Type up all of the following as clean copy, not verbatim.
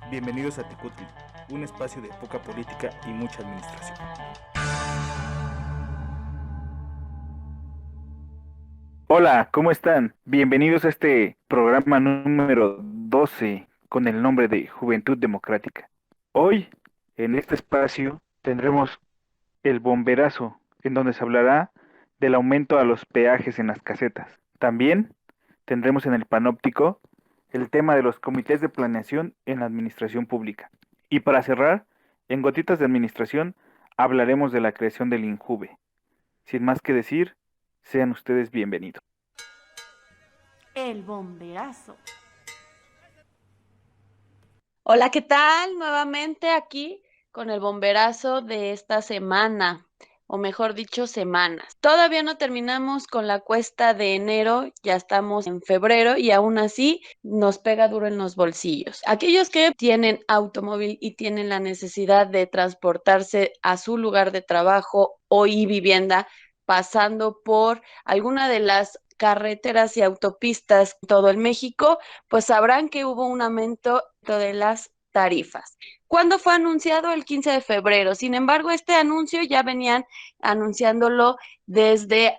Bienvenidos a Tecutli, un espacio de poca política y mucha administración. Hola, ¿cómo están? Bienvenidos a este programa número 12 con el nombre de Juventud Democrática. Hoy, en este espacio, tendremos el bomberazo, en donde se hablará del aumento a los peajes en las casetas. También tendremos en el panóptico el tema de los comités de planeación en la administración pública. Y para cerrar, en Gotitas de Administración hablaremos de la creación del INJUVE. Sin más que decir, sean ustedes bienvenidos. El bomberazo. Hola, ¿qué tal? Nuevamente aquí con el bomberazo de esta semana, o mejor dicho, semanas. Todavía no terminamos con la cuesta de enero, ya estamos en febrero y aún así nos pega duro en los bolsillos. Aquellos que tienen automóvil y tienen la necesidad de transportarse a su lugar de trabajo o y vivienda, pasando por alguna de las carreteras y autopistas en todo el México, pues sabrán que hubo un aumento de las tarifas. ¿Cuándo fue anunciado? El 15 de febrero. Sin embargo, este anuncio ya venían anunciándolo desde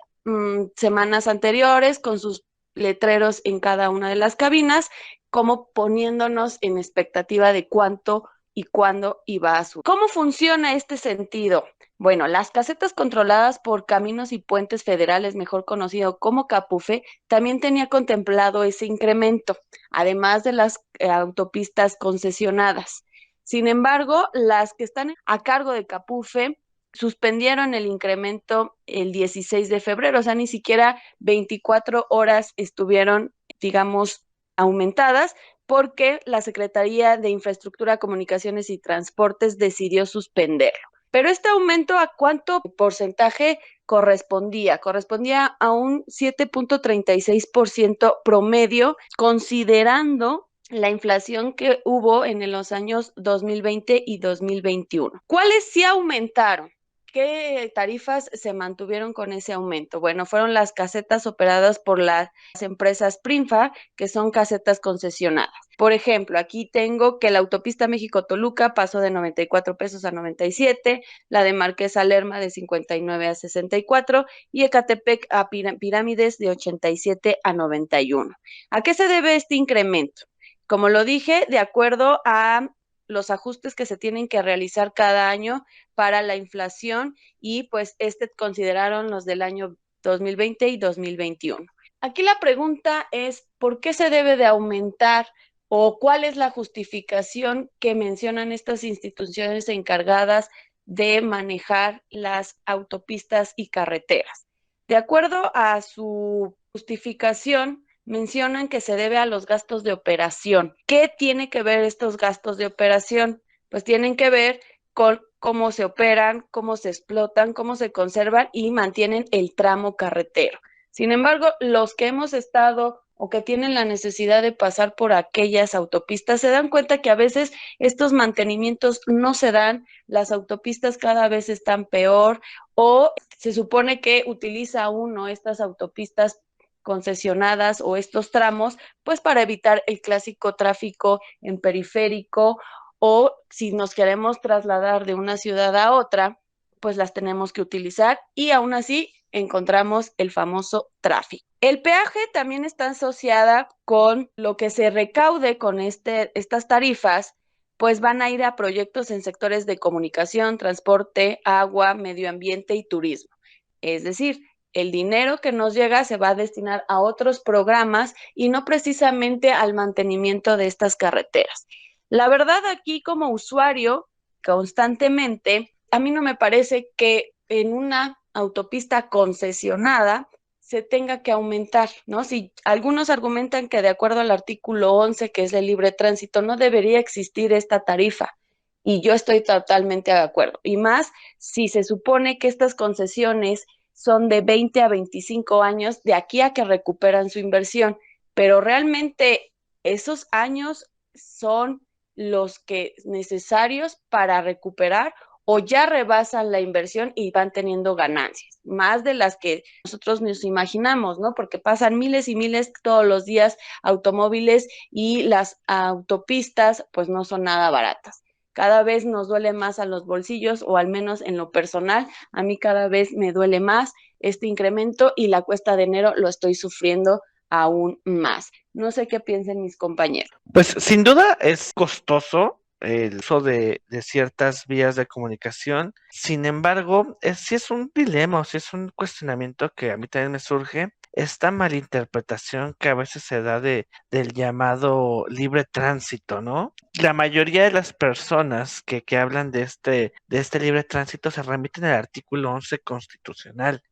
semanas anteriores con sus letreros en cada una de las cabinas, como poniéndonos en expectativa de cuánto y cuándo iba a subir. ¿Cómo funciona este sentido? Bueno, las casetas controladas por Caminos y Puentes Federales, mejor conocido como CAPUFE, también tenía contemplado ese incremento, además de las autopistas concesionadas. Sin embargo, las que están a cargo de CAPUFE suspendieron el incremento el 16 de febrero, o sea, ni siquiera 24 horas estuvieron, digamos, aumentadas, porque la Secretaría de Infraestructura, Comunicaciones y Transportes decidió suspenderlo. Pero este aumento, ¿a cuánto porcentaje correspondía? Correspondía a un 7.36% promedio, considerando la inflación que hubo en los años 2020 y 2021. ¿Cuáles sí aumentaron? ¿Qué tarifas se mantuvieron con ese aumento? Bueno, fueron las casetas operadas por las empresas Prinfa, que son casetas concesionadas. Por ejemplo, aquí tengo que la autopista México-Toluca pasó de 94 pesos a 97, la de Marquesa Lerma de 59 a 64 y Ecatepec a Pirámides de 87 a 91. ¿A qué se debe este incremento? Como lo dije, de acuerdo a los ajustes que se tienen que realizar cada año para la inflación y pues consideraron los del año 2020 y 2021. Aquí la pregunta es, ¿por qué se debe de aumentar o cuál es la justificación que mencionan estas instituciones encargadas de manejar las autopistas y carreteras? De acuerdo a su justificación, mencionan que se debe a los gastos de operación. ¿Qué tiene que ver estos gastos de operación? Pues tienen que ver con cómo se operan, cómo se explotan, cómo se conservan y mantienen el tramo carretero. Sin embargo, los que hemos estado o que tienen la necesidad de pasar por aquellas autopistas se dan cuenta que a veces estos mantenimientos no se dan, las autopistas cada vez están peor o se supone que utiliza uno estas autopistas concesionadas o estos tramos, pues para evitar el clásico tráfico en periférico o si nos queremos trasladar de una ciudad a otra, pues las tenemos que utilizar y aún así encontramos el famoso tráfico. El peaje también está asociada con lo que se recaude con estas tarifas, pues van a ir a proyectos en sectores de comunicación, transporte, agua, medio ambiente y turismo. Es decir, el dinero que nos llega se va a destinar a otros programas y no precisamente al mantenimiento de estas carreteras. La verdad, aquí como usuario, constantemente, a mí no me parece que en una autopista concesionada se tenga que aumentar, ¿no? Si algunos argumentan que de acuerdo al artículo 11, que es el libre tránsito, no debería existir esta tarifa. Y yo estoy totalmente de acuerdo. Y más si se supone que estas concesiones son de 20 a 25 años de aquí a que recuperan su inversión, pero realmente esos años son los que necesarios para recuperar o ya rebasan la inversión y van teniendo ganancias, más de las que nosotros nos imaginamos, ¿no? Porque pasan miles y miles todos los días automóviles y las autopistas pues no son nada baratas. Cada vez nos duele más a los bolsillos, o al menos en lo personal, a mí cada vez me duele más este incremento y la cuesta de enero lo estoy sufriendo aún más. No sé qué piensen mis compañeros. Pues sin duda es costoso el uso de ciertas vías de comunicación. Sin embargo, sí es un dilema, o sí es un cuestionamiento que a mí también me surge. Esta malinterpretación que a veces se da del llamado libre tránsito, ¿no? La mayoría de las personas que hablan de este libre tránsito se remiten al artículo 11 constitucional,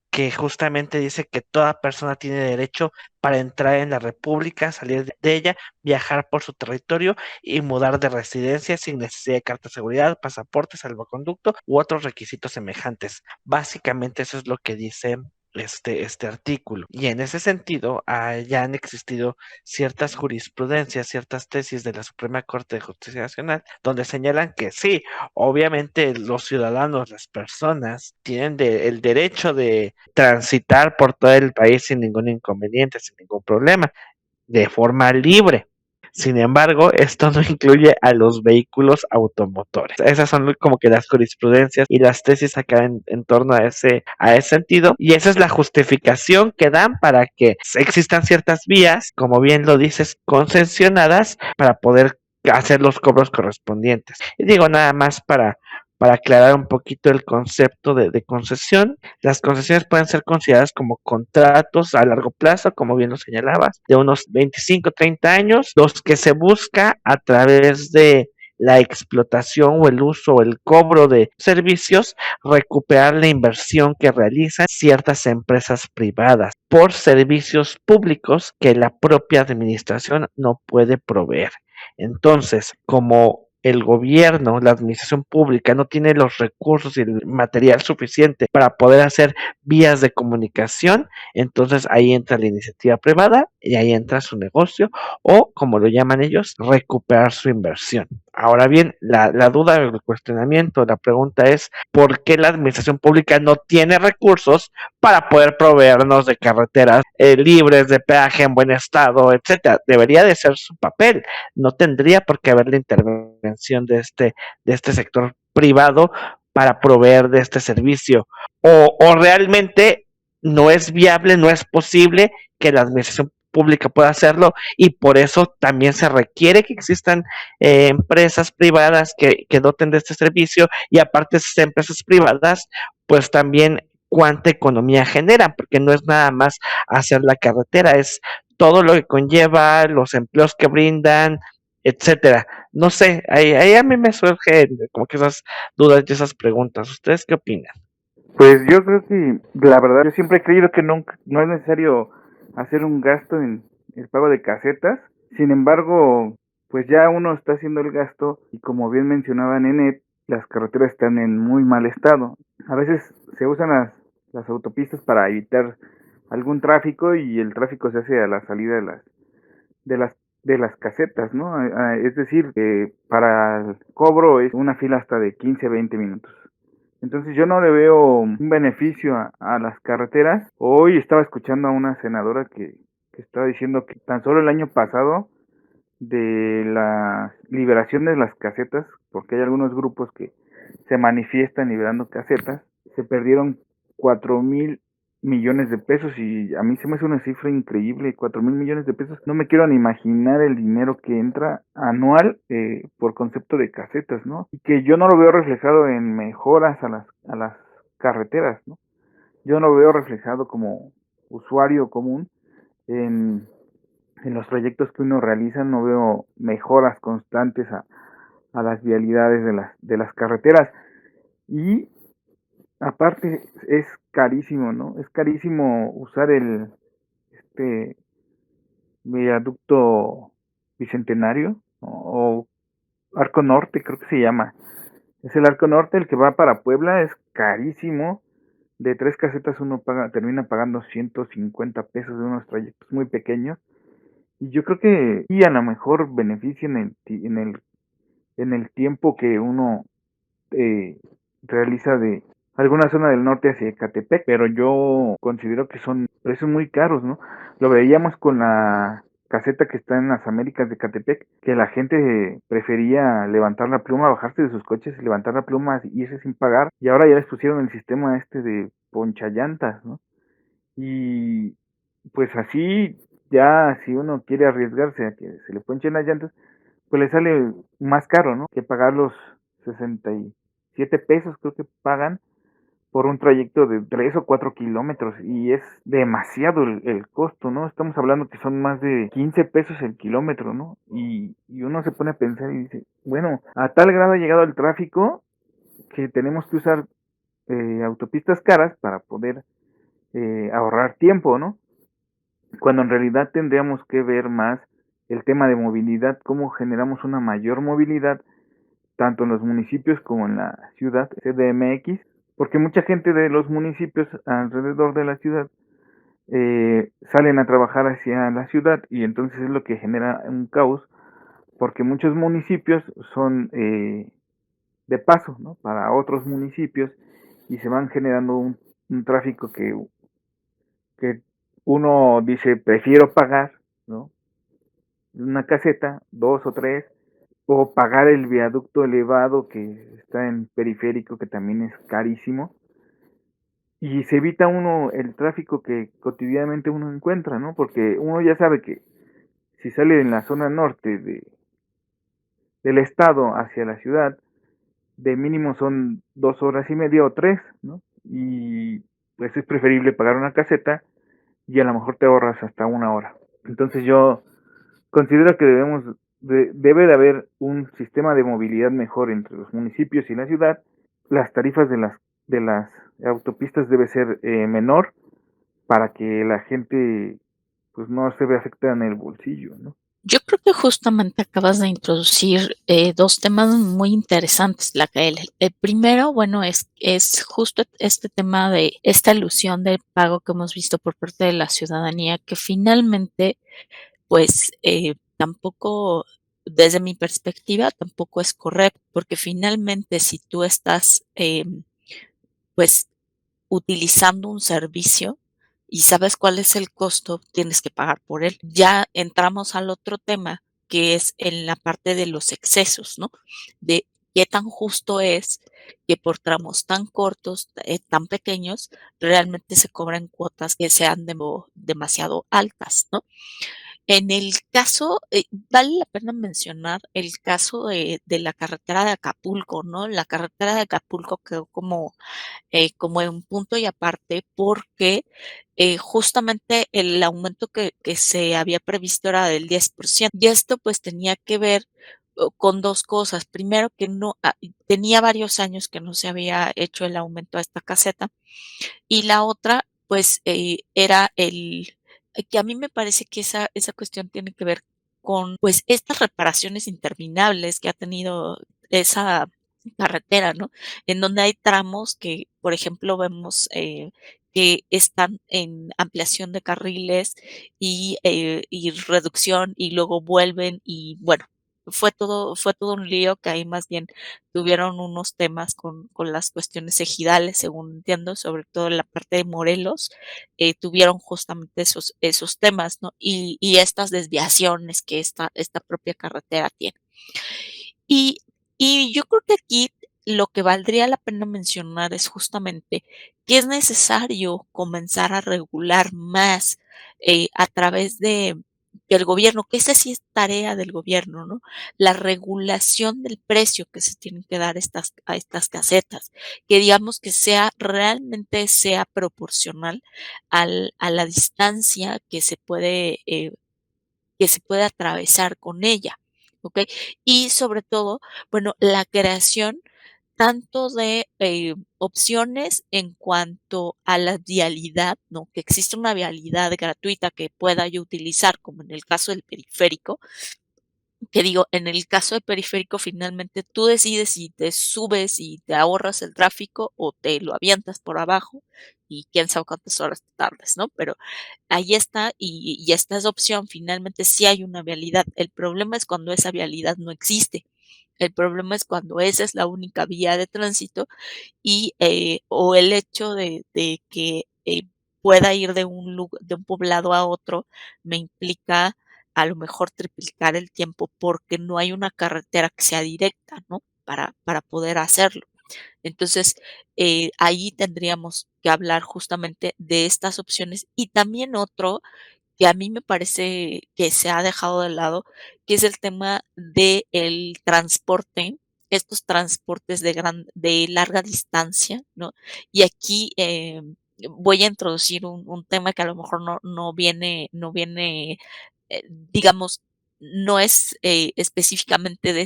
que justamente dice que toda persona tiene derecho para entrar en la República, salir de ella, viajar por su territorio y mudar de residencia sin necesidad de carta de seguridad, pasaporte, salvoconducto u otros requisitos semejantes. Básicamente eso es lo que dice este artículo. Y en ese sentido, ya han existido ciertas jurisprudencias, ciertas tesis de la Suprema Corte de Justicia Nacional, donde señalan que sí, obviamente los ciudadanos, las personas, tienen el derecho de transitar por todo el país sin ningún inconveniente, sin ningún problema, de forma libre. Sin embargo, esto no incluye a los vehículos automotores. Esas son como que las jurisprudencias y las tesis acá en torno a ese sentido. Y esa es la justificación que dan para que existan ciertas vías, como bien lo dices, concesionadas para poder hacer los cobros correspondientes. Y digo nada más para aclarar un poquito el concepto de concesión. Las concesiones pueden ser consideradas como contratos a largo plazo, como bien lo señalabas, de unos 25, 30 años, los que se busca a través de la explotación o el uso o el cobro de servicios, recuperar la inversión que realizan ciertas empresas privadas por servicios públicos que la propia administración no puede proveer. Entonces, como el gobierno, la administración pública no tiene los recursos y el material suficiente para poder hacer vías de comunicación, entonces ahí entra la iniciativa privada y ahí entra su negocio o, como lo llaman ellos, recuperar su inversión. Ahora bien, la duda, el cuestionamiento, la pregunta es, ¿por qué la administración pública no tiene recursos para poder proveernos de carreteras libres, de peaje en buen estado, etcétera? Debería de ser su papel. No tendría por qué haber la intervención de este sector privado para proveer de este servicio. O realmente no es viable, no es posible que la administración pública pueda hacerlo, y por eso también se requiere que existan empresas privadas que doten de este servicio, y aparte esas empresas privadas pues también cuánta economía generan, porque no es nada más hacer la carretera, es todo lo que conlleva, los empleos que brindan, etcétera. No sé, ahí a mí me surgen como que esas dudas y esas preguntas. ¿Ustedes qué opinan? Pues yo creo que, la verdad, yo siempre he creído que no es necesario hacer un gasto en el pago de casetas. Sin embargo, pues ya uno está haciendo el gasto y, como bien mencionaba Nenet, las carreteras están en muy mal estado. A veces se usan las autopistas para evitar algún tráfico, y el tráfico se hace a la salida de las de las casetas, ¿no? Es decir, que para el cobro es una fila hasta de 15, 20 minutos. Entonces yo no le veo un beneficio a las carreteras. Hoy estaba escuchando a una senadora que estaba diciendo que tan solo el año pasado, de la liberación de las casetas, porque hay algunos grupos que se manifiestan liberando casetas, se perdieron 4,000 millones de pesos, y a mí se me hace una cifra increíble. 4,000 millones de pesos, no me quiero ni imaginar el dinero que entra anual por concepto de casetas, ¿no? Y que yo no lo veo reflejado en mejoras a las carreteras, ¿no? Yo no lo veo reflejado como usuario común en los proyectos que uno realiza. No veo mejoras constantes a las vialidades de las carreteras. Y aparte es carísimo, ¿no? Es carísimo usar este viaducto bicentenario, o Arco Norte, creo que se llama. Es el Arco Norte, el que va para Puebla, es carísimo. De 3 casetas uno termina pagando 150 pesos de unos trayectos muy pequeños. Y yo creo que y a lo mejor beneficia en el tiempo que uno realiza de alguna zona del norte hacia Ecatepec, pero yo considero que son precios muy caros, ¿no? Lo veíamos con la caseta que está en las Américas de Ecatepec, que la gente prefería levantar la pluma, bajarse de sus coches y levantar la pluma y irse sin pagar, y ahora ya les pusieron el sistema este de ponchallantas, ¿no? Y pues así, ya si uno quiere arriesgarse a que se le ponchen las llantas, pues le sale más caro, ¿no? Que pagar los 67 pesos, creo que pagan por un trayecto de 3 o 4 kilómetros, y es demasiado el costo, ¿no? Estamos hablando que son más de 15 pesos el kilómetro, ¿no? Y uno se pone a pensar y dice, bueno, a tal grado ha llegado el tráfico que tenemos que usar autopistas caras para poder ahorrar tiempo, ¿no? Cuando en realidad tendríamos que ver más el tema de movilidad, cómo generamos una mayor movilidad tanto en los municipios como en la ciudad CDMX, porque mucha gente de los municipios alrededor de la ciudad salen a trabajar hacia la ciudad, y entonces es lo que genera un caos, porque muchos municipios son de paso, ¿no? Para otros municipios, y se van generando un tráfico que uno dice prefiero pagar, ¿no? Una caseta, dos o tres, o pagar el viaducto elevado que está en periférico, que también es carísimo, y se evita uno el tráfico que cotidianamente uno encuentra, ¿no? Porque uno ya sabe que si sale en la zona norte del estado hacia la ciudad, de mínimo son 2 horas y media o tres, ¿no? Y pues es preferible pagar una caseta y a lo mejor te ahorras hasta 1 hora. Entonces yo considero que debe de haber un sistema de movilidad mejor entre los municipios y la ciudad. Las tarifas de las autopistas debe ser menor para que la gente pues no se vea afectada en el bolsillo, ¿no? Yo creo que justamente acabas de introducir dos temas muy interesantes, la el primero, bueno, es justo este tema de esta ilusión de pago que hemos visto por parte de la ciudadanía, que finalmente, pues, tampoco, desde mi perspectiva, tampoco es correcto, porque finalmente si tú estás, pues, utilizando un servicio y sabes cuál es el costo, tienes que pagar por él. Ya entramos al otro tema, que es en la parte de los excesos, ¿no? De qué tan justo es que por tramos tan cortos, tan pequeños, realmente se cobran cuotas que sean demasiado altas, ¿no? En el caso, vale la pena mencionar el caso de la carretera de Acapulco, ¿no? La carretera de Acapulco quedó como en un punto y aparte, porque justamente el aumento que se había previsto era del 10%. Y esto pues tenía que ver con dos cosas. Primero, que no tenía varios años que no se había hecho el aumento a esta caseta. Y la otra, pues, era que a mí me parece que esa cuestión tiene que ver con, pues, estas reparaciones interminables que ha tenido esa carretera, ¿no? En donde hay tramos que, por ejemplo, vemos, que están en ampliación de carriles y reducción, y luego vuelven y, bueno, fue todo un lío, que ahí más bien tuvieron unos temas con las cuestiones ejidales, según entiendo, sobre todo en la parte de Morelos, tuvieron justamente esos temas, ¿no? Y estas desviaciones que esta propia carretera tiene. Y, y yo creo que aquí lo que valdría la pena mencionar es justamente que es necesario comenzar a regular más a través del gobierno, que esa sí es tarea del gobierno, ¿no? La regulación del precio que se tienen que dar a estas casetas, que digamos que realmente sea proporcional a la distancia que se puede atravesar con ella, ¿ok? Y sobre todo, bueno, la creación tanto de opciones en cuanto a la vialidad, ¿no? Que existe una vialidad gratuita que pueda yo utilizar, como en el caso del periférico, que digo, en el caso del periférico, finalmente tú decides si te subes y te ahorras el tráfico o te lo avientas por abajo y quién sabe cuántas horas te tardes, ¿no? Pero ahí está, y esta es opción, finalmente sí hay una vialidad. El problema es cuando esa vialidad no existe. El problema es cuando esa es la única vía de tránsito y o el hecho de que pueda ir de de un poblado a otro me implica a lo mejor triplicar el tiempo porque no hay una carretera que sea directa, ¿no? Para poder hacerlo. Entonces, ahí tendríamos que hablar justamente de estas opciones y también otro que a mí me parece que se ha dejado de lado, que es el tema del transporte, estos transportes de larga distancia, ¿no? Y aquí voy a introducir un tema que a lo mejor no viene, digamos, no es específicamente de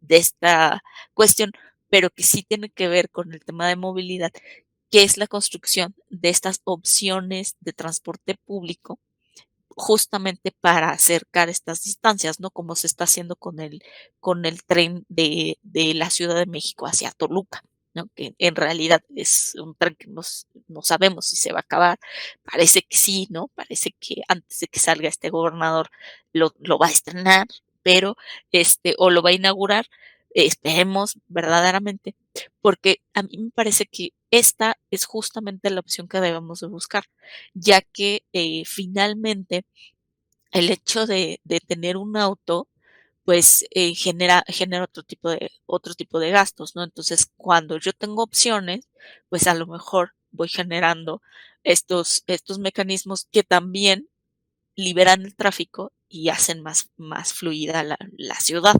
esta cuestión, pero que sí tiene que ver con el tema de movilidad, que es la construcción de estas opciones de transporte público justamente para acercar estas distancias, ¿no? Como se está haciendo con el tren de la Ciudad de México hacia Toluca, ¿no? Que en realidad es un tren que no sabemos si se va a acabar. Parece que sí, ¿no? Parece que antes de que salga este gobernador lo va a estrenar, pero o lo va a inaugurar. Esperemos verdaderamente, porque a mí me parece que esta es justamente la opción que debemos de buscar, ya que finalmente el hecho de tener un auto, pues genera otro tipo de gastos, ¿no? Entonces, cuando yo tengo opciones, pues a lo mejor voy generando estos mecanismos que también liberan el tráfico y hacen más fluida la ciudad.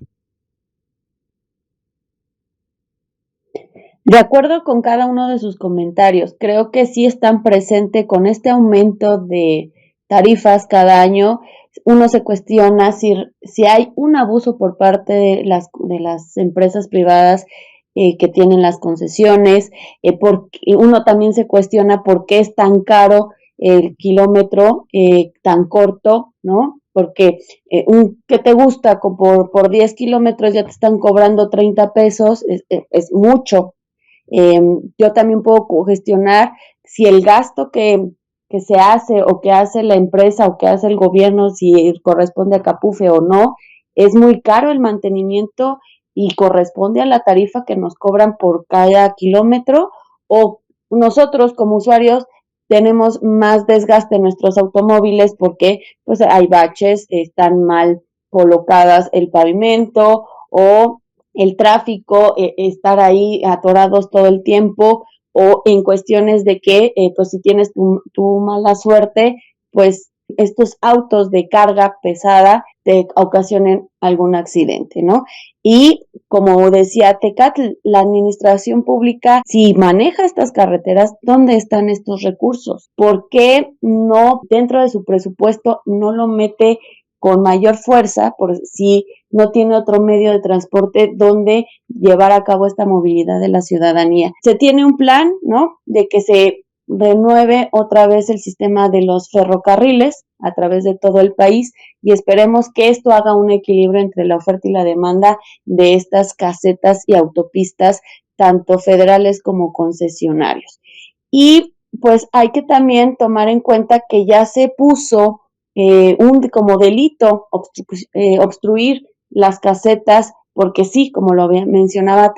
De acuerdo con cada uno de sus comentarios, creo que sí están presentes con este aumento de tarifas cada año. Uno se cuestiona si hay un abuso por parte de las empresas privadas que tienen las concesiones, porque uno también se cuestiona por qué es tan caro el kilómetro tan corto, ¿no? Porque ¿qué te gusta? Por 10 kilómetros ya te están cobrando 30 pesos, es mucho. Yo también puedo gestionar si el gasto que se hace o que hace la empresa o que hace el gobierno, si corresponde a Capufe o no, es muy caro el mantenimiento y corresponde a la tarifa que nos cobran por cada kilómetro, o nosotros como usuarios tenemos más desgaste en nuestros automóviles porque pues hay baches, están mal colocadas el pavimento o el tráfico, estar ahí atorados todo el tiempo, o en cuestiones de que, pues si tienes tu mala suerte, pues estos autos de carga pesada te ocasionen algún accidente, ¿no? Y como decía Tecatl, la administración pública, si maneja estas carreteras, ¿dónde están estos recursos? ¿Por qué no dentro de su presupuesto no lo mete con mayor fuerza por si no tiene otro medio de transporte donde llevar a cabo esta movilidad de la ciudadanía? Se tiene un plan, ¿no? De que se renueve otra vez el sistema de los ferrocarriles a través de todo el país y esperemos que esto haga un equilibrio entre la oferta y la demanda de estas casetas y autopistas, tanto federales como concesionarios. Y pues hay que también tomar en cuenta que ya se puso como delito obstruir las casetas, porque sí, como lo mencionaba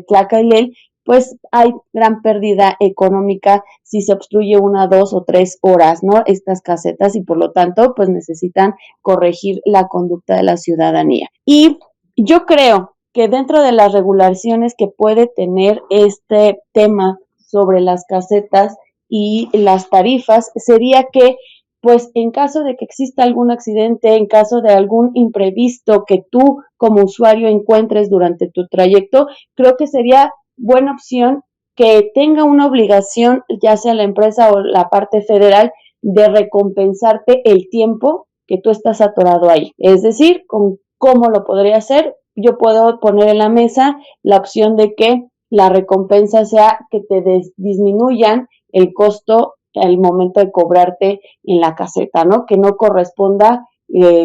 Tlacailel, pues hay gran pérdida económica si se obstruye 1, 2 o 3 horas, ¿no? Estas casetas y por lo tanto, pues necesitan corregir la conducta de la ciudadanía. Y yo creo que dentro de las regulaciones que puede tener este tema sobre las casetas y las tarifas sería que pues en caso de que exista algún accidente, en caso de algún imprevisto que tú como usuario encuentres durante tu trayecto, creo que sería buena opción que tenga una obligación, ya sea la empresa o la parte federal, de recompensarte el tiempo que tú estás atorado ahí. Es decir, ¿cómo lo podría hacer? Yo puedo poner en la mesa la opción de que la recompensa sea que te disminuyan el costo al momento de cobrarte en la caseta, ¿no? Que no corresponda,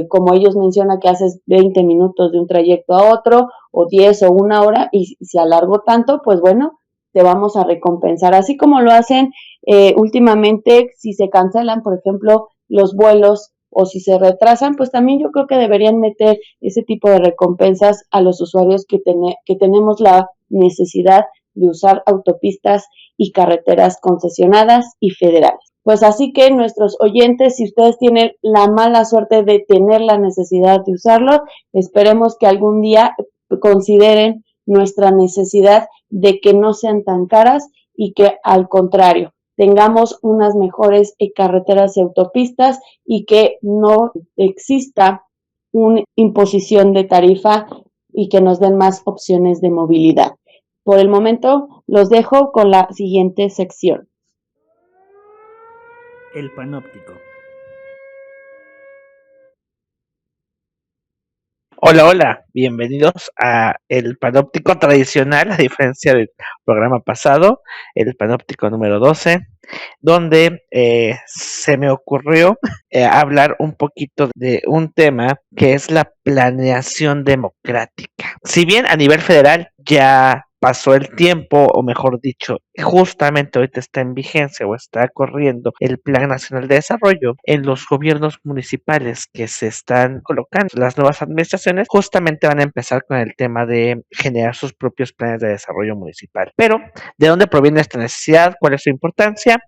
como ellos mencionan, que haces 20 minutos de un trayecto a otro, o 10 o 1 hora, y si alargo tanto, pues bueno, te vamos a recompensar. Así como lo hacen últimamente, si se cancelan, por ejemplo, los vuelos o si se retrasan, pues también yo creo que deberían meter ese tipo de recompensas a los usuarios que tenemos la necesidad de usar autopistas y carreteras concesionadas y federales. Pues así que nuestros oyentes, si ustedes tienen la mala suerte de tener la necesidad de usarlo, esperemos que algún día consideren nuestra necesidad de que no sean tan caras y que al contrario tengamos unas mejores carreteras y autopistas y que no exista una imposición de tarifa y que nos den más opciones de movilidad. Por el momento los dejo con la siguiente sección. El panóptico. Hola, hola, bienvenidos a el panóptico tradicional, a diferencia del programa pasado, el panóptico número 12, donde se me ocurrió hablar un poquito de un tema que es la planeación democrática. Si bien a nivel federal ya pasó el tiempo, o mejor dicho, justamente ahorita está en vigencia o está corriendo el Plan Nacional de Desarrollo, en los gobiernos municipales que se están colocando, las nuevas administraciones justamente van a empezar con el tema de generar sus propios planes de desarrollo municipal. Pero, ¿de dónde proviene esta necesidad? ¿Cuál es su importancia?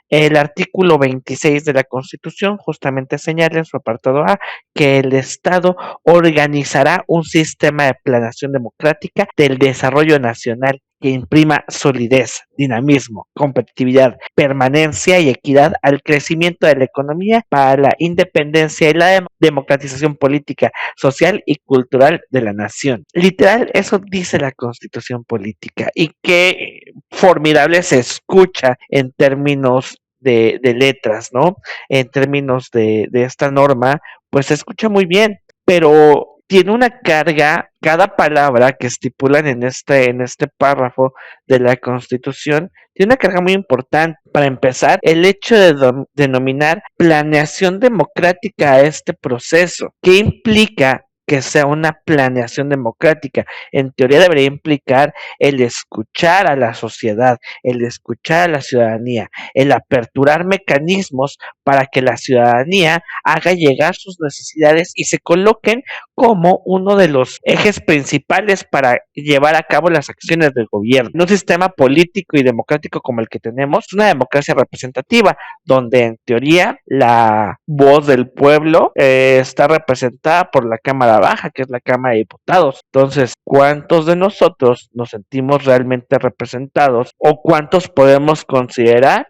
El artículo 26 de la Constitución justamente señala en su apartado A que el Estado organizará un sistema de planeación democrática del desarrollo nacional que imprima solidez, dinamismo, competitividad, permanencia y equidad al crecimiento de la economía para la independencia y la democratización política, social y cultural de la nación. Literal, eso dice la Constitución política y qué formidable se escucha en términos de letras, ¿no? En términos de esta norma, pues se escucha muy bien, pero tiene una carga, cada palabra que estipulan en este párrafo de la Constitución, tiene una carga muy importante. Para empezar, el hecho de denominar planeación democrática a este proceso, ¿qué implica que sea una planeación democrática? En teoría debería implicar el escuchar a la sociedad, el escuchar a la ciudadanía, el aperturar mecanismos para que la ciudadanía haga llegar sus necesidades y se coloquen como uno de los ejes principales para llevar a cabo las acciones del gobierno. En un sistema político y democrático como el que tenemos, una democracia representativa, donde en teoría la voz del pueblo está representada por la Cámara Baja, que es la Cámara de Diputados. Entonces, ¿cuántos de nosotros nos sentimos realmente representados o cuántos podemos considerar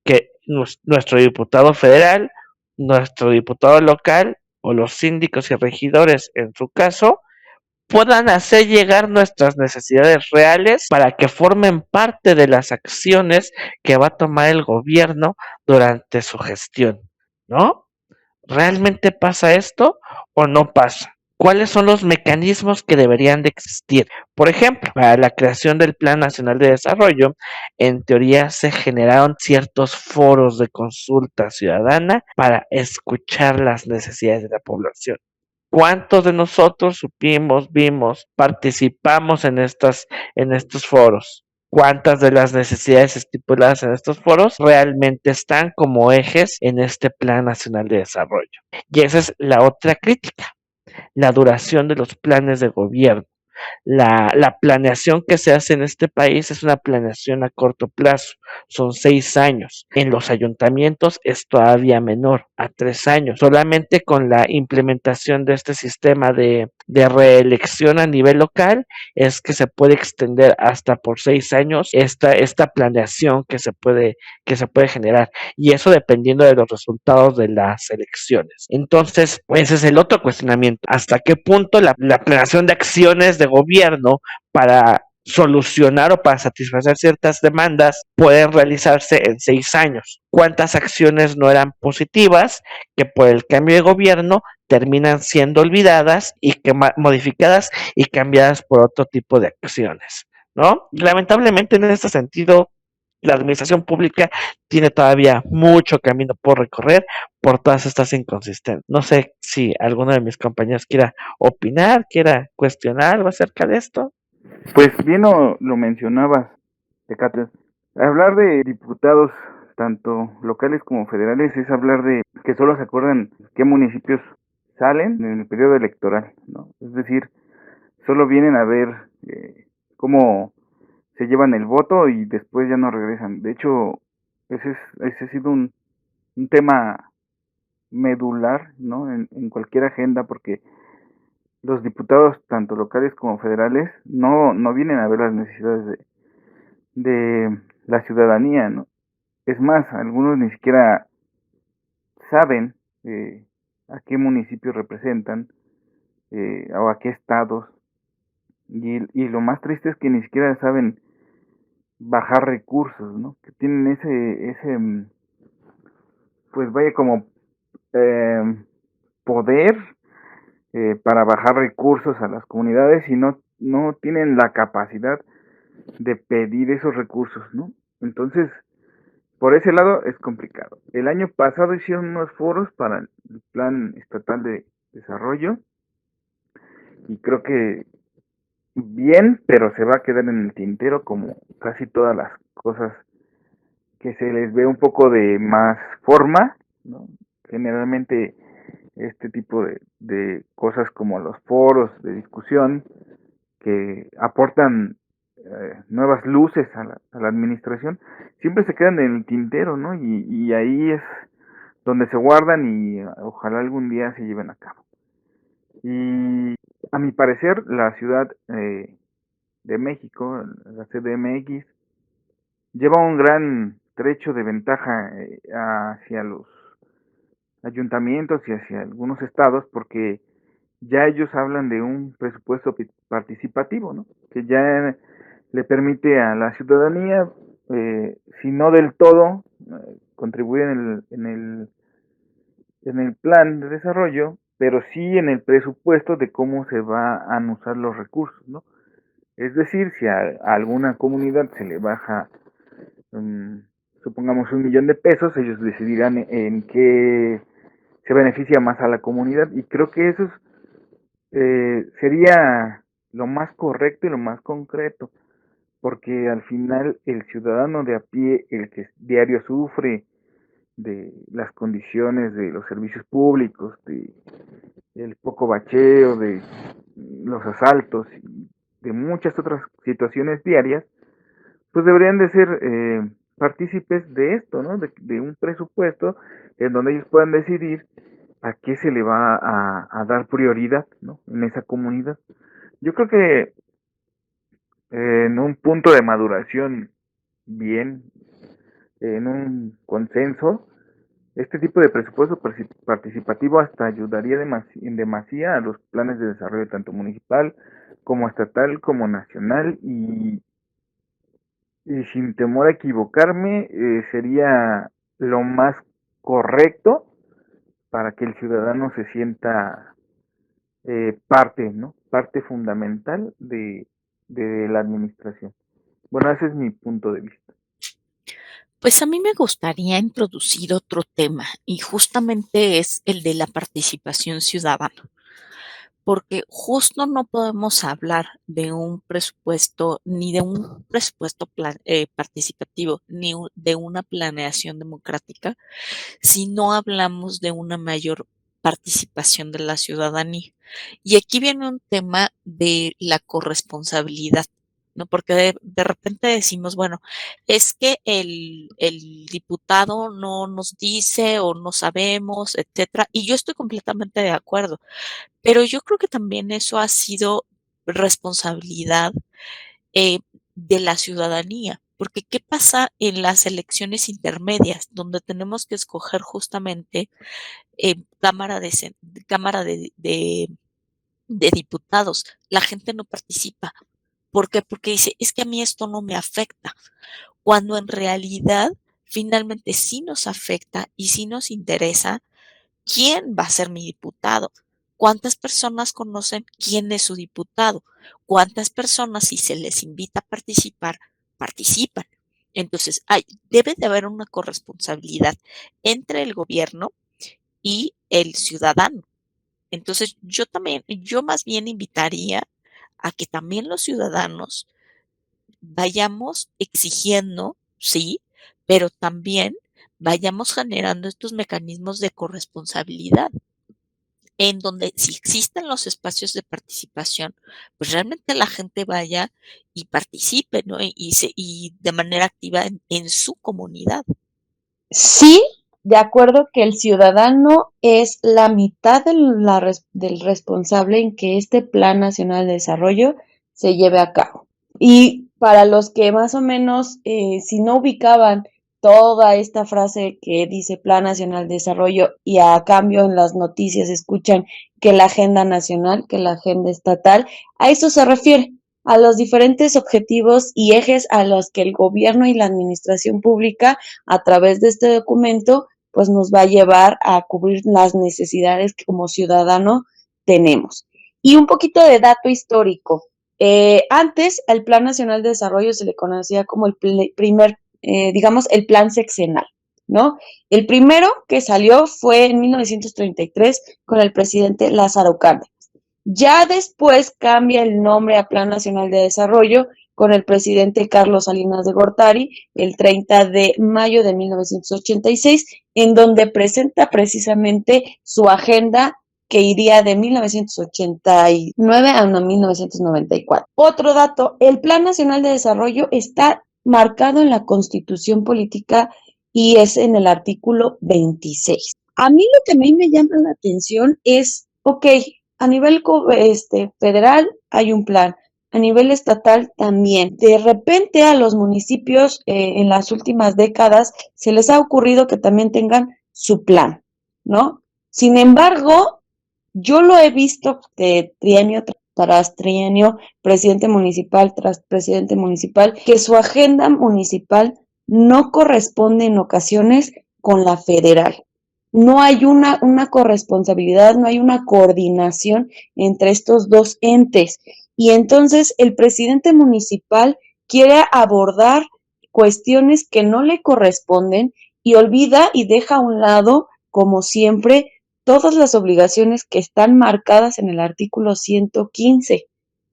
que nuestro diputado federal, nuestro diputado local o los síndicos y regidores, en su caso, puedan hacer llegar nuestras necesidades reales para que formen parte de las acciones que va a tomar el gobierno durante su gestión, ¿no? ¿Realmente pasa esto o no pasa? ¿Cuáles son los mecanismos que deberían de existir? Por ejemplo, para la creación del Plan Nacional de Desarrollo, en teoría se generaron ciertos foros de consulta ciudadana para escuchar las necesidades de la población. ¿Cuántos de nosotros supimos, vimos, participamos en estos foros? ¿Cuántas de las necesidades estipuladas en estos foros realmente están como ejes en este Plan Nacional de Desarrollo? Y esa es la otra crítica, la duración de los planes de gobierno. La planeación que se hace en este país es una planeación a corto plazo, son 6 años. En los ayuntamientos es todavía menor, a 3 años. Solamente con la implementación de este sistema de reelección a nivel local es que se puede extender hasta por 6 años esta planeación que se puede generar. Y eso dependiendo de los resultados de las elecciones. Entonces, ese es el otro cuestionamiento. ¿Hasta qué punto la planeación de acciones de gobierno para solucionar o para satisfacer ciertas demandas pueden realizarse en 6 años? ¿Cuántas acciones no eran positivas que por el cambio de gobierno terminan siendo olvidadas y que modificadas y cambiadas por otro tipo de acciones, ¿no? Lamentablemente en este sentido la administración pública tiene todavía mucho camino por recorrer por todas estas inconsistencias. No sé si alguno de mis compañeros quiera opinar, quiera cuestionar algo acerca de esto. Pues bien lo mencionabas, Tecate. Hablar de diputados tanto locales como federales, es hablar de que solo se acuerdan qué municipios salen en el periodo electoral, ¿no? Es decir, solo vienen a ver cómo se llevan el voto y después ya no regresan. De hecho, ese ha sido un tema medular, ¿no? En cualquier agenda, porque los diputados, tanto locales como federales, no vienen a ver las necesidades de la ciudadanía, ¿no? Es más, algunos ni siquiera saben a qué municipios representan o a qué estados. Y lo más triste es que ni siquiera saben bajar recursos, ¿no? Que tienen pues vaya como eh, poder para bajar recursos a las comunidades y no tienen la capacidad de pedir esos recursos, ¿no? Entonces, por ese lado es complicado. El año pasado hicieron unos foros para el Plan Estatal de Desarrollo y creo que bien, pero se va a quedar en el tintero como casi todas las cosas que se les ve un poco de más forma, ¿no? Generalmente este tipo de cosas como los foros de discusión que aportan nuevas luces a la administración, siempre se quedan en el tintero, ¿no? Y ahí es donde se guardan y ojalá algún día se lleven a cabo. Y a mi parecer, la Ciudad de México, la CDMX, lleva un gran trecho de ventaja hacia los ayuntamientos y hacia algunos estados porque ya ellos hablan de un presupuesto participativo, ¿no? Que ya le permite a la ciudadanía, si no del todo, contribuir en el plan de desarrollo, pero sí en el presupuesto de cómo se van a usar los recursos, ¿no? Es decir, si a alguna comunidad se le baja, um, supongamos, 1 millón de pesos, ellos decidirán en qué se beneficia más a la comunidad y creo que eso sería lo más correcto y lo más concreto, porque al final el ciudadano de a pie, el que diario sufre de las condiciones de los servicios públicos, de el poco bacheo, de los asaltos y de muchas otras situaciones diarias, pues deberían de ser partícipes de esto, ¿no? De un presupuesto en donde ellos puedan decidir a qué se le va a dar prioridad, ¿no? En esa comunidad. Yo creo que en un punto de maduración bien, en un consenso, este tipo de presupuesto participativo hasta ayudaría en demasía a los planes de desarrollo tanto municipal como estatal como nacional y sin temor a equivocarme sería lo más correcto para que el ciudadano se sienta parte, ¿no? Parte fundamental de la administración. Bueno, ese es mi punto de vista. Pues a mí me gustaría introducir otro tema y justamente es el de la participación ciudadana, porque justo no podemos hablar de un presupuesto ni de un presupuesto participativo ni de una planeación democrática si no hablamos de una mayor participación de la ciudadanía. Y aquí viene un tema de la corresponsabilidad, ¿no? Porque de repente decimos, bueno, es que el diputado no nos dice o no sabemos, etcétera. Y yo estoy completamente de acuerdo, pero yo creo que también eso ha sido responsabilidad eh, de la ciudadanía. Porque ¿qué pasa en las elecciones intermedias, donde tenemos que escoger justamente cámara de diputados? La gente no participa. ¿Por qué? Porque dice, es que a mí esto no me afecta, cuando en realidad finalmente sí nos afecta y sí nos interesa quién va a ser mi diputado. ¿Cuántas personas conocen quién es su diputado? ¿Cuántas personas, si se les invita a participar, participan? Entonces, debe de haber una corresponsabilidad entre el gobierno y el ciudadano. Entonces, yo más bien invitaría a que también los ciudadanos vayamos exigiendo, sí, pero también vayamos generando estos mecanismos de corresponsabilidad, en donde si existen los espacios de participación, pues realmente la gente vaya y participe, ¿no? Y de manera activa en su comunidad. Sí, de acuerdo que el ciudadano es la mitad del responsable en que este Plan Nacional de Desarrollo se lleve a cabo. Y para los que más o menos, si no ubicaban toda esta frase que dice Plan Nacional de Desarrollo y a cambio en las noticias escuchan que la agenda nacional, que la agenda estatal, a eso se refiere, a los diferentes objetivos y ejes a los que el gobierno y la administración pública a través de este documento pues nos va a llevar a cubrir las necesidades que como ciudadano tenemos. Y un poquito de dato histórico. Antes al Plan Nacional de Desarrollo se le conocía como el digamos, el plan sexenal, ¿no? El primero que salió fue en 1933 con el presidente Lázaro Cárdenas. Ya después cambia el nombre a Plan Nacional de Desarrollo con el presidente Carlos Salinas de Gortari el 30 de mayo de 1986, en donde presenta precisamente su agenda que iría de 1989 a 1994. Otro dato, el Plan Nacional de Desarrollo está marcado en la Constitución Política y es en el artículo 26. A mí lo que a mí me llama la atención es, ok, a nivel federal hay un plan, a nivel estatal también. De repente a los municipios en las últimas décadas se les ha ocurrido que también tengan su plan, ¿no? Sin embargo, yo lo he visto de trienio tras trienio, presidente municipal tras presidente municipal, que su agenda municipal no corresponde en ocasiones con la federal. No hay una corresponsabilidad, no hay una coordinación entre estos dos entes. Y entonces el presidente municipal quiere abordar cuestiones que no le corresponden y olvida y deja a un lado, como siempre, todas las obligaciones que están marcadas en el artículo 115.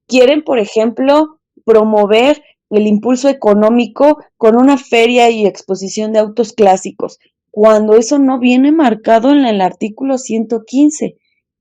Quieren, por ejemplo, promover el impulso económico con una feria y exposición de autos clásicos, cuando eso no viene marcado en el artículo 115.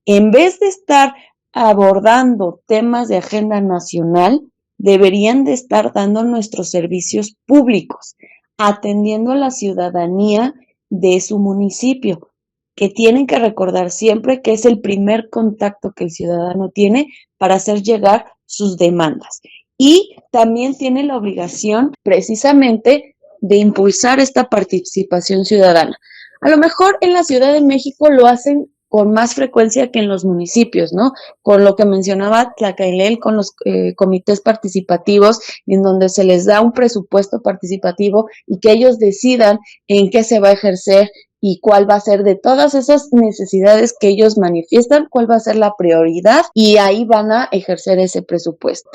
En vez de estar abordando temas de agenda nacional, deberían de estar dando nuestros servicios públicos, atendiendo a la ciudadanía de su municipio, que tienen que recordar siempre que es el primer contacto que el ciudadano tiene para hacer llegar sus demandas. Y también tiene la obligación precisamente de impulsar esta participación ciudadana. A lo mejor en la Ciudad de México lo hacen con más frecuencia que en los municipios, ¿no? Con lo que mencionaba Tlacailel, con los comités participativos, en donde se les da un presupuesto participativo y que ellos decidan en qué se va a ejercer y cuál va a ser de todas esas necesidades que ellos manifiestan, cuál va a ser la prioridad y ahí van a ejercer ese presupuesto.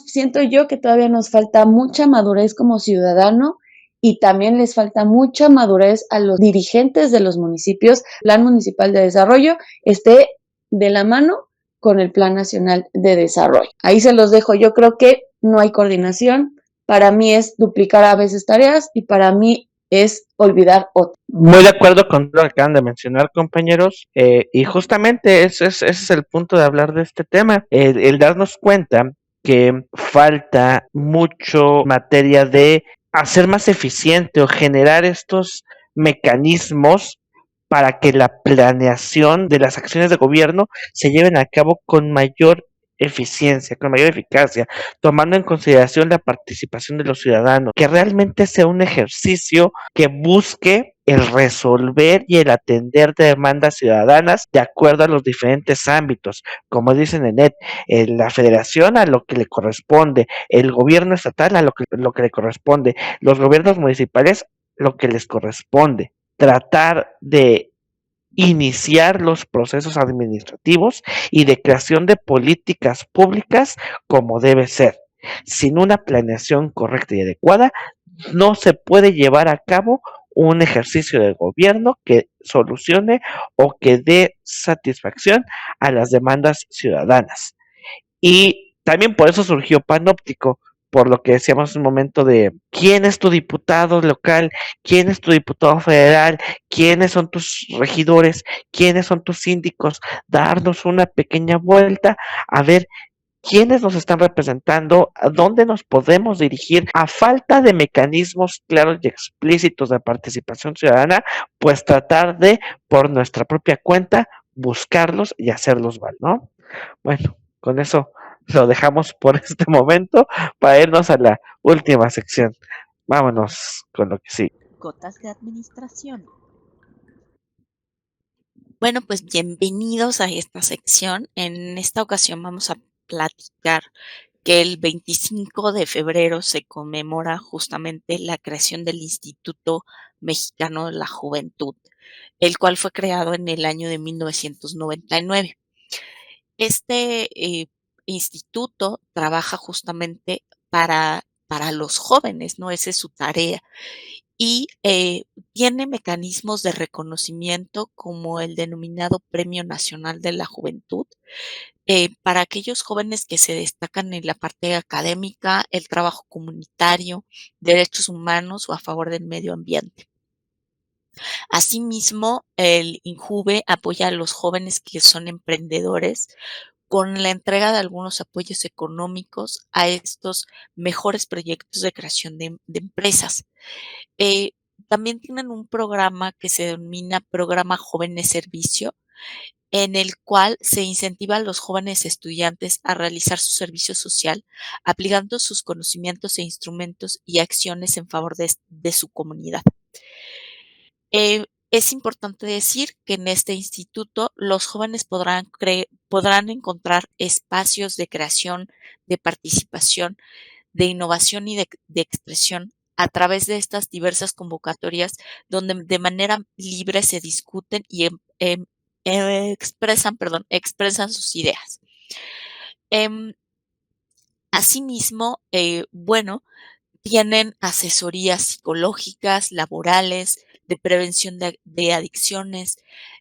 Siento yo que todavía nos falta mucha madurez como ciudadano y también les falta mucha madurez a los dirigentes de los municipios. El Plan Municipal de Desarrollo esté de la mano con el Plan Nacional de Desarrollo. Ahí se los dejo. Yo creo que no hay coordinación. Para mí es duplicar a veces tareas y para mí es olvidar otras. Muy de acuerdo con lo que acaban de mencionar, compañeros, y justamente ese es el punto de hablar de este tema, el darnos cuenta que falta mucho materia de hacer más eficiente o generar estos mecanismos para que la planeación de las acciones de gobierno se lleven a cabo con mayor eficiencia, con mayor eficacia, tomando en consideración la participación de los ciudadanos, que realmente sea un ejercicio que busque el resolver y el atender demandas ciudadanas de acuerdo a los diferentes ámbitos, como dicen en ED, la federación a lo que le corresponde, el gobierno estatal a lo que le corresponde, los gobiernos municipales lo que les corresponde. Tratar de iniciar los procesos administrativos y de creación de políticas públicas como debe ser. Sin una planeación correcta y adecuada, no se puede llevar a cabo un ejercicio de gobierno que solucione o que dé satisfacción a las demandas ciudadanas. Y también por eso surgió Panóptico, por lo que decíamos un momento de quién es tu diputado local, quién es tu diputado federal, quiénes son tus regidores, quiénes son tus síndicos, darnos una pequeña vuelta a ver quiénes nos están representando, a dónde nos podemos dirigir. A falta de mecanismos claros y explícitos de participación ciudadana, pues tratar de, por nuestra propia cuenta, buscarlos y hacerlos valer, ¿no? Bueno, con eso lo dejamos por este momento para irnos a la última sección. Vámonos con lo que sí. Gotas de administración. Bueno, pues bienvenidos a esta sección. En esta ocasión vamos a platicar que el 25 de febrero se conmemora justamente la creación del Instituto Mexicano de la Juventud, el cual fue creado en el año de 1999. Este instituto trabaja justamente para los jóvenes, ¿no? Esa es su tarea. Y tiene mecanismos de reconocimiento como el denominado Premio Nacional de la Juventud, para aquellos jóvenes que se destacan en la parte académica, el trabajo comunitario, derechos humanos o a favor del medio ambiente. Asimismo, el INJUVE apoya a los jóvenes que son emprendedores con la entrega de algunos apoyos económicos a estos mejores proyectos de creación de empresas. Eh, También tienen un programa que se denomina Programa Jóvenes Servicio, en el cual se incentiva a los jóvenes estudiantes a realizar su servicio social, aplicando sus conocimientos e instrumentos y acciones en favor de su comunidad. Es importante decir que en este instituto los jóvenes podrán encontrar espacios de creación, de participación, de innovación y de expresión a través de estas diversas convocatorias donde de manera libre se discuten y expresan sus ideas. Asimismo, bueno, tienen asesorías psicológicas, laborales, de prevención de adicciones,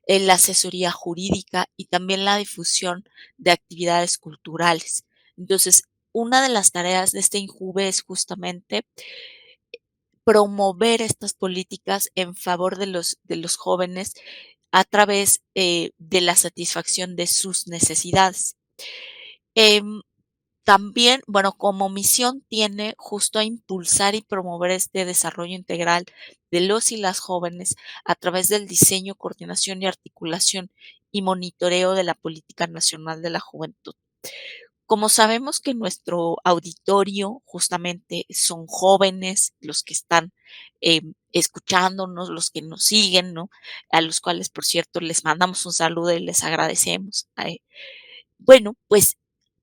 la asesoría jurídica y también la difusión de actividades culturales. Entonces, una de las tareas de este INJUVE es justamente promover estas políticas en favor de los jóvenes a través de la satisfacción de sus necesidades. Em, También, bueno, como misión tiene justo a impulsar y promover este desarrollo integral de los y las jóvenes a través del diseño, coordinación y articulación y monitoreo de la Política Nacional de la Juventud. Como sabemos que nuestro auditorio justamente son jóvenes, los que están escuchándonos, los que nos siguen, ¿no? A los cuales, por cierto, les mandamos un saludo y les agradecemos. Bueno, pues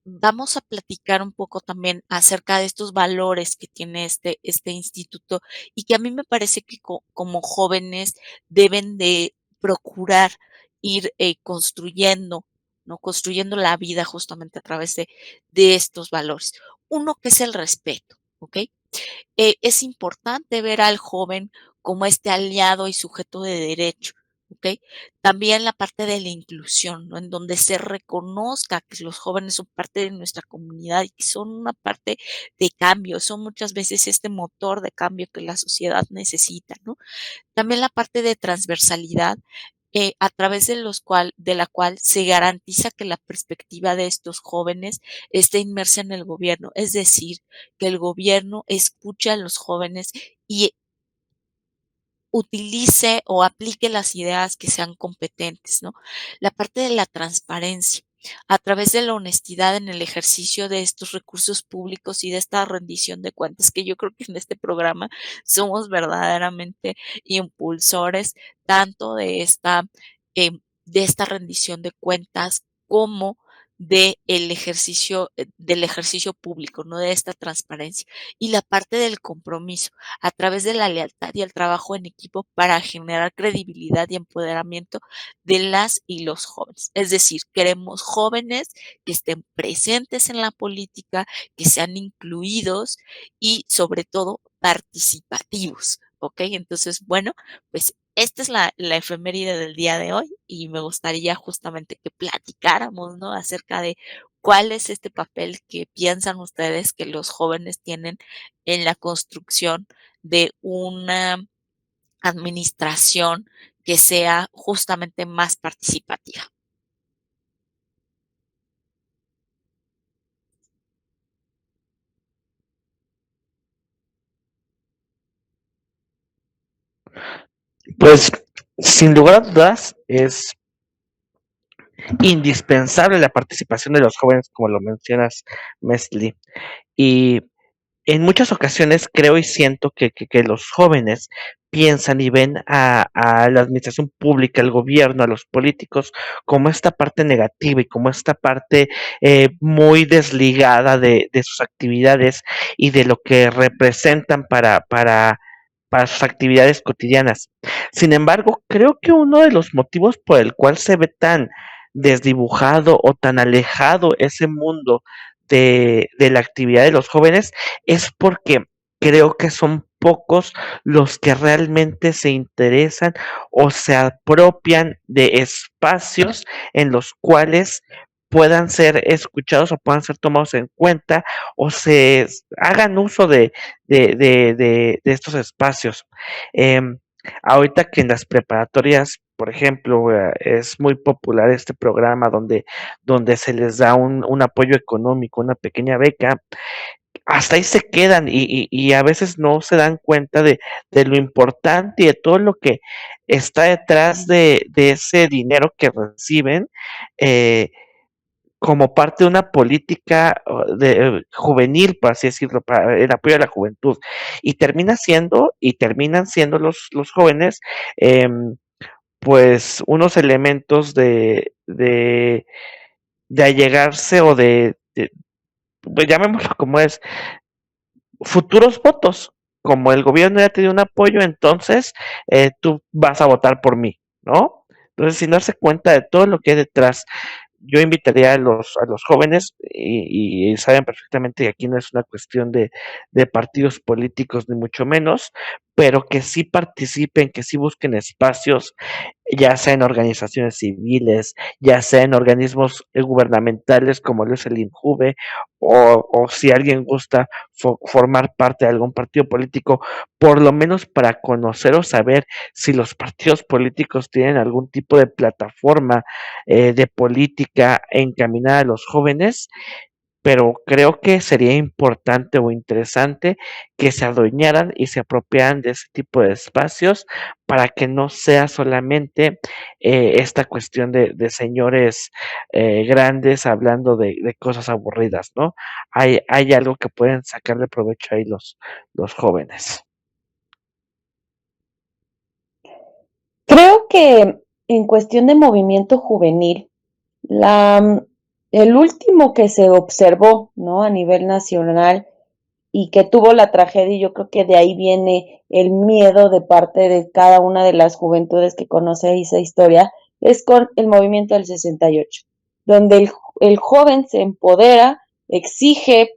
vamos a platicar un poco también acerca de estos valores que tiene este instituto y que a mí me parece que como jóvenes deben de procurar ir construyendo, ¿no? Construyendo la vida justamente a través de estos valores. Uno que es el respeto, ¿ok? Es importante ver al joven como este aliado y sujeto de derecho, ¿ok? También la parte de la inclusión, ¿no? En donde se reconozca que los jóvenes son parte de nuestra comunidad y que son una parte de cambio, son muchas veces este motor de cambio que la sociedad necesita, ¿no? También la parte de transversalidad, a través de la cual se garantiza que la perspectiva de estos jóvenes esté inmersa en el gobierno, es decir, que el gobierno escuche a los jóvenes y utilice o aplique las ideas que sean competentes, ¿no? La parte de la transparencia, a través de la honestidad en el ejercicio de estos recursos públicos y de esta rendición de cuentas, que yo creo que en este programa somos verdaderamente impulsores tanto de esta rendición de cuentas como del ejercicio público, no de esta transparencia. Y la parte del compromiso, a través de la lealtad y el trabajo en equipo para generar credibilidad y empoderamiento de las y los jóvenes. Es decir, queremos jóvenes que estén presentes en la política, que sean incluidos y sobre todo participativos. ¿Ok? Entonces, bueno, pues esta es la efeméride del día de hoy y me gustaría justamente que platicáramos, ¿no? Acerca de cuál es este papel que piensan ustedes que los jóvenes tienen en la construcción de una administración que sea justamente más participativa. Pues sin lugar a dudas es indispensable la participación de los jóvenes, como lo mencionas, Mesli. Y en muchas ocasiones creo y siento que los jóvenes piensan y ven a la administración pública, al gobierno, a los políticos, como esta parte negativa y como esta parte muy desligada de sus actividades y de lo que representan para sus actividades cotidianas. Sin embargo, creo que uno de los motivos por el cual se ve tan desdibujado o tan alejado ese mundo de la actividad de los jóvenes es porque creo que son pocos los que realmente se interesan o se apropian de espacios en los cuales puedan ser escuchados o puedan ser tomados en cuenta o se hagan uso de estos espacios. Em, Ahorita que en las preparatorias, por ejemplo, es muy popular este programa donde se les da un apoyo económico, una pequeña beca, hasta ahí se quedan y a veces no se dan cuenta de lo importante y de todo lo que está detrás de ese dinero que reciben eh, como parte de una política juvenil, por así decirlo, para el apoyo a la juventud. Y terminan siendo los jóvenes em, pues unos elementos de allegarse o pues llamémoslo como es, futuros votos. Como el gobierno ya te dio un apoyo, entonces tú vas a votar por mí, ¿no? Entonces, sin darse cuenta de todo lo que hay detrás, yo invitaría a los jóvenes y saben perfectamente que aquí no es una cuestión de partidos políticos, ni mucho menos, pero que sí participen, que sí busquen espacios, ya sea en organizaciones civiles, ya sea en organismos gubernamentales como lo es el INJUVE, o si alguien gusta formar parte de algún partido político, por lo menos para conocer o saber si los partidos políticos tienen algún tipo de plataforma de política encaminada a los jóvenes, pero creo que sería importante o interesante que se adueñaran y se apropiaran de ese tipo de espacios para que no sea solamente esta cuestión de señores grandes hablando de cosas aburridas, ¿no? Hay algo que pueden sacarle provecho ahí los jóvenes. Creo que en cuestión de movimiento juvenil, la, el último que se observó, ¿no? A nivel nacional y que tuvo la tragedia, y yo creo que de ahí viene el miedo de parte de cada una de las juventudes que conoce esa historia, es con el movimiento del 68, donde el joven se empodera, exige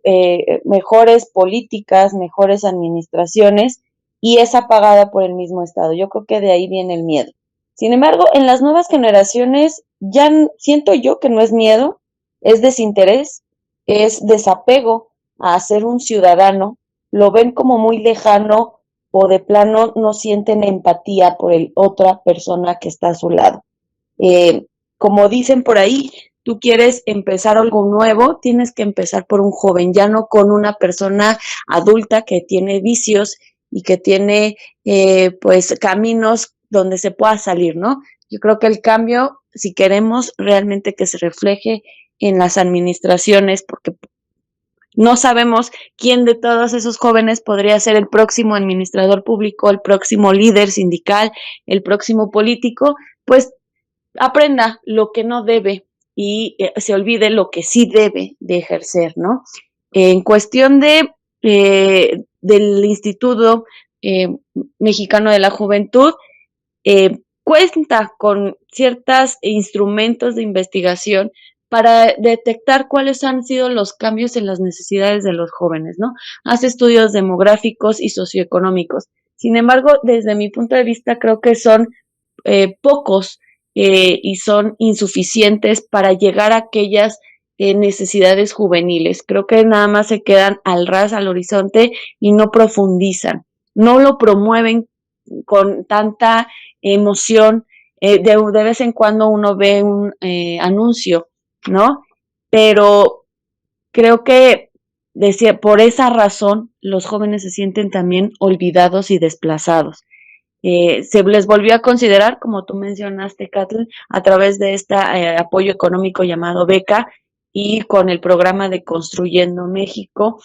mejores políticas, mejores administraciones y es apagada por el mismo Estado. Yo creo que de ahí viene el miedo. Sin embargo, en las nuevas generaciones ya siento yo que no es miedo, es desinterés, es desapego a ser un ciudadano, lo ven como muy lejano o de plano no sienten empatía por el otra persona que está a su lado. Como dicen por ahí, tú quieres empezar algo nuevo, tienes que empezar por un joven, ya no con una persona adulta que tiene vicios y que tiene pues caminos donde se pueda salir, ¿no? Yo creo que el cambio, si queremos realmente que se refleje en las administraciones, porque no sabemos quién de todos esos jóvenes podría ser el próximo administrador público, el próximo líder sindical, el próximo político, pues aprenda lo que no debe y se olvide lo que sí debe de ejercer, ¿no? En cuestión del Instituto Mexicano de la Juventud, cuenta con ciertos instrumentos de investigación para detectar cuáles han sido los cambios en las necesidades de los jóvenes, ¿no? Hace estudios demográficos y socioeconómicos. Sin embargo, desde mi punto de vista, creo que son pocos y son insuficientes para llegar a aquellas necesidades juveniles. Creo que nada más se quedan al ras, al horizonte y no profundizan, no lo promueven con tanta emoción. De vez en cuando uno ve un anuncio, ¿no? Pero creo que por esa razón los jóvenes se sienten también olvidados y desplazados. Se les volvió a considerar, como tú mencionaste, Kathleen, a través de este apoyo económico llamado beca y con el programa de Construyendo México,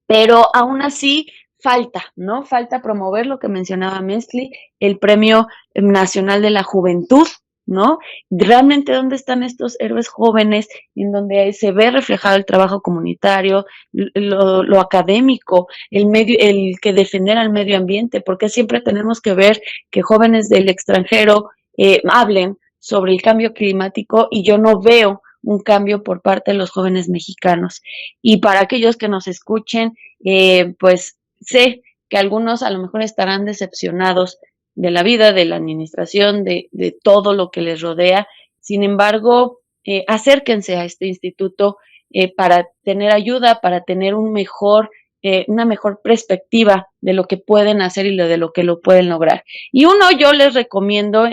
pero aún así falta, ¿no? Falta promover lo que mencionaba Mesli, el Premio Nacional de la Juventud, ¿no? Realmente, ¿dónde están estos héroes jóvenes en donde se ve reflejado el trabajo comunitario, lo académico, el que defender al medio ambiente? Porque siempre tenemos que ver que jóvenes del extranjero hablen sobre el cambio climático y yo no veo un cambio por parte de los jóvenes mexicanos. Y para aquellos que nos escuchen, pues sé que algunos a lo mejor estarán decepcionados de la vida, de la administración, de todo lo que les rodea. Sin embargo, acérquense a este instituto para tener ayuda, para tener una mejor perspectiva de lo que pueden hacer y de lo que lo pueden lograr. Y yo les recomiendo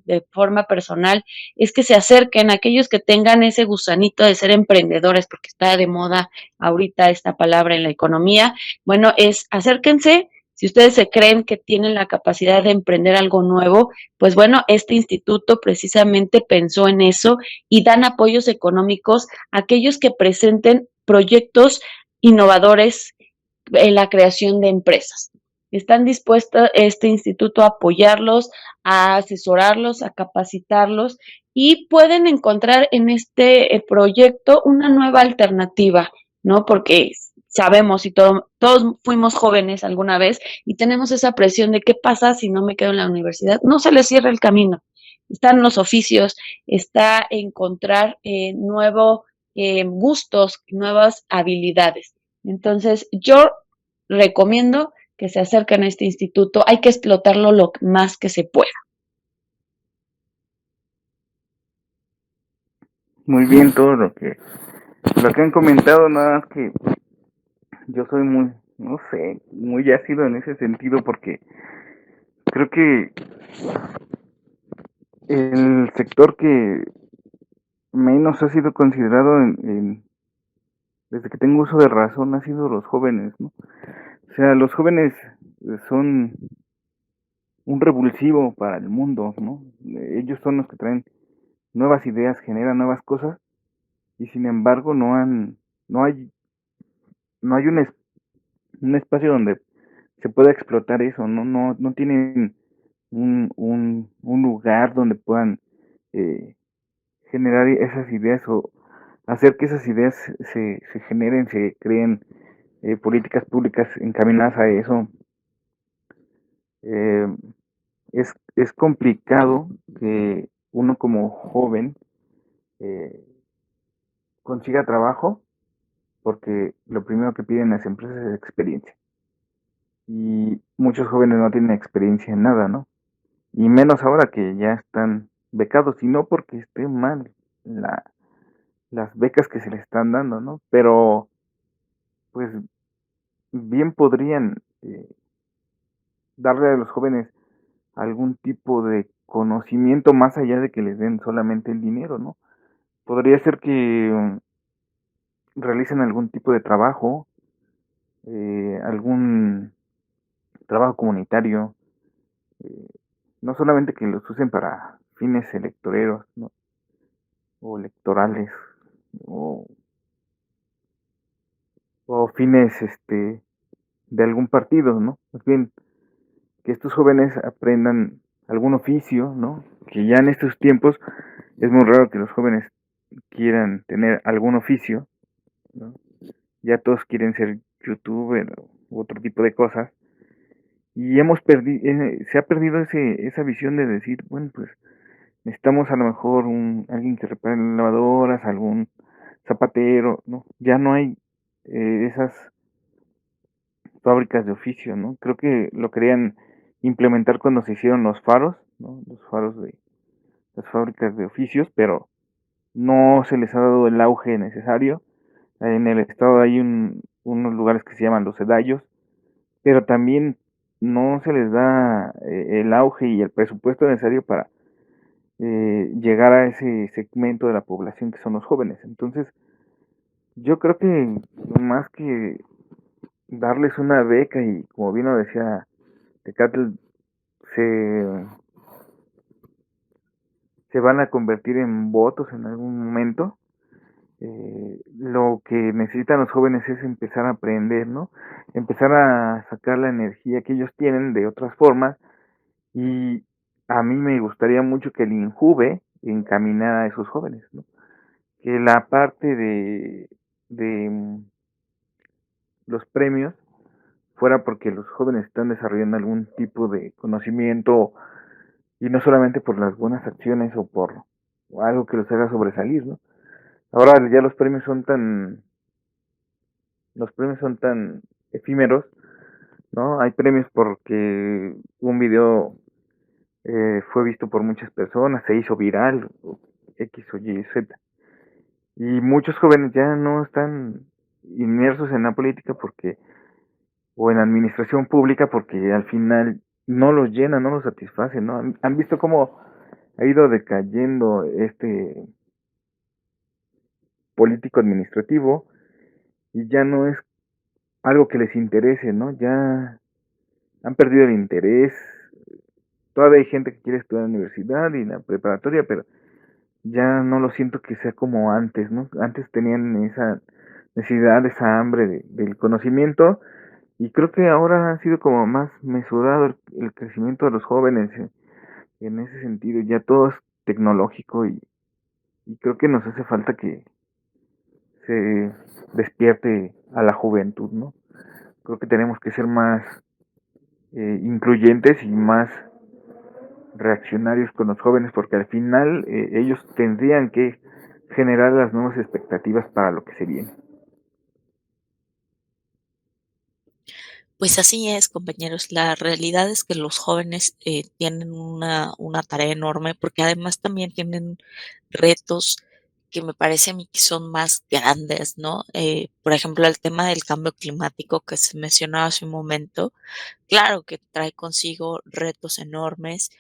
de forma personal es que se acerquen a aquellos que tengan ese gusanito de ser emprendedores, porque está de moda ahorita esta palabra en la economía. Bueno, acérquense. Si ustedes se creen que tienen la capacidad de emprender algo nuevo, pues bueno, este instituto precisamente pensó en eso y dan apoyos económicos a aquellos que presenten proyectos innovadores en la creación de empresas. Están dispuestos este instituto a apoyarlos, a asesorarlos, a capacitarlos y pueden encontrar en este proyecto una nueva alternativa, ¿no? Porque sabemos y todos fuimos jóvenes alguna vez y tenemos esa presión de qué pasa si no me quedo en la universidad. No se les cierra el camino. Están los oficios, está encontrar nuevos gustos, nuevas habilidades. Entonces, yo recomiendo que se acerquen a este instituto. Hay que explotarlo lo más que se pueda. Muy bien todo lo que han comentado, nada más que yo soy muy, no sé, muy ácido en ese sentido porque creo que el sector que menos ha sido considerado desde que tengo uso de razón ha sido los jóvenes, ¿no? O sea, los jóvenes son un revulsivo para el mundo, ¿no? Ellos son los que traen nuevas ideas, generan nuevas cosas y sin embargo no hay, no hay un espacio donde se pueda explotar eso, no tienen un lugar donde puedan eh, generar esas ideas o hacer que esas ideas se generen, se creen políticas públicas encaminadas a eso. Eh, es complicado que uno como joven eh, consiga trabajo porque lo primero que piden las empresas es experiencia. Y muchos jóvenes no tienen experiencia en nada, ¿no? Y menos ahora que ya están becados, y no porque esté mal las becas que se les están dando, ¿no? Pero pues bien podrían darle a los jóvenes algún tipo de conocimiento más allá de que les den solamente el dinero, ¿no? Podría ser que realicen algún tipo de trabajo, algún trabajo comunitario, eh, no solamente que los usen para fines electoreros, ¿no? O electorales, o, o fines de algún partido, ¿no? Más bien, que estos jóvenes aprendan algún oficio, ¿no? Que ya en estos tiempos es muy raro que los jóvenes quieran tener algún oficio, ¿no? Ya todos quieren ser youtuber u otro tipo de cosas. Y se ha perdido esa visión de decir, bueno, pues necesitamos a lo mejor alguien que repare lavadoras, algún zapatero, ¿no? Ya no hay esas fábricas de oficio, ¿no? Creo que lo querían implementar cuando se hicieron los faros, ¿no? Los faros de las fábricas de oficios, pero no se les ha dado el auge necesario. En el estado hay unos lugares que se llaman los sedallos, pero también no se les da el auge y el presupuesto necesario para llegar a ese segmento de la población que son los jóvenes. Entonces, yo creo que más que darles una beca y como bien lo decía Tecatl, se, se van a convertir en votos en algún momento. Lo que necesitan los jóvenes es empezar a aprender, ¿no? Empezar a sacar la energía que ellos tienen de otras formas y a mí me gustaría mucho que el INJUVE encaminara a esos jóvenes, ¿no? Que la parte de los premios fuera porque los jóvenes están desarrollando algún tipo de conocimiento y no solamente por las buenas acciones o por algo que los haga sobresalir, ¿no? Ahora ya los premios son tan efímeros, ¿no? Hay premios porque un video fue visto por muchas personas, se hizo viral, o X o Y, Z. Y muchos jóvenes ya no están inmersos en la política porque, o en la administración pública porque al final no los llena, no los satisface, ¿no? Han visto cómo ha ido decayendo este político administrativo y ya no es algo que les interese, ¿no? Ya han perdido el interés. Todavía hay gente que quiere estudiar en la universidad y en la preparatoria, pero ya no lo siento que sea como antes, ¿no? Antes tenían esa necesidad, esa hambre del conocimiento y creo que ahora ha sido como más mesurado el crecimiento de los jóvenes en ese sentido. Ya todo es tecnológico y creo que nos hace falta que se despierte a la juventud, ¿no? Creo que tenemos que ser más incluyentes y más reaccionarios con los jóvenes porque al final ellos tendrían que generar las nuevas expectativas para lo que se viene. Pues así es, compañeros. La realidad es que los jóvenes tienen una tarea enorme porque además también tienen retos que me parece a mí que son más grandes, ¿no? Por ejemplo, el tema del cambio climático que se mencionaba hace un momento. Claro que trae consigo retos enormes,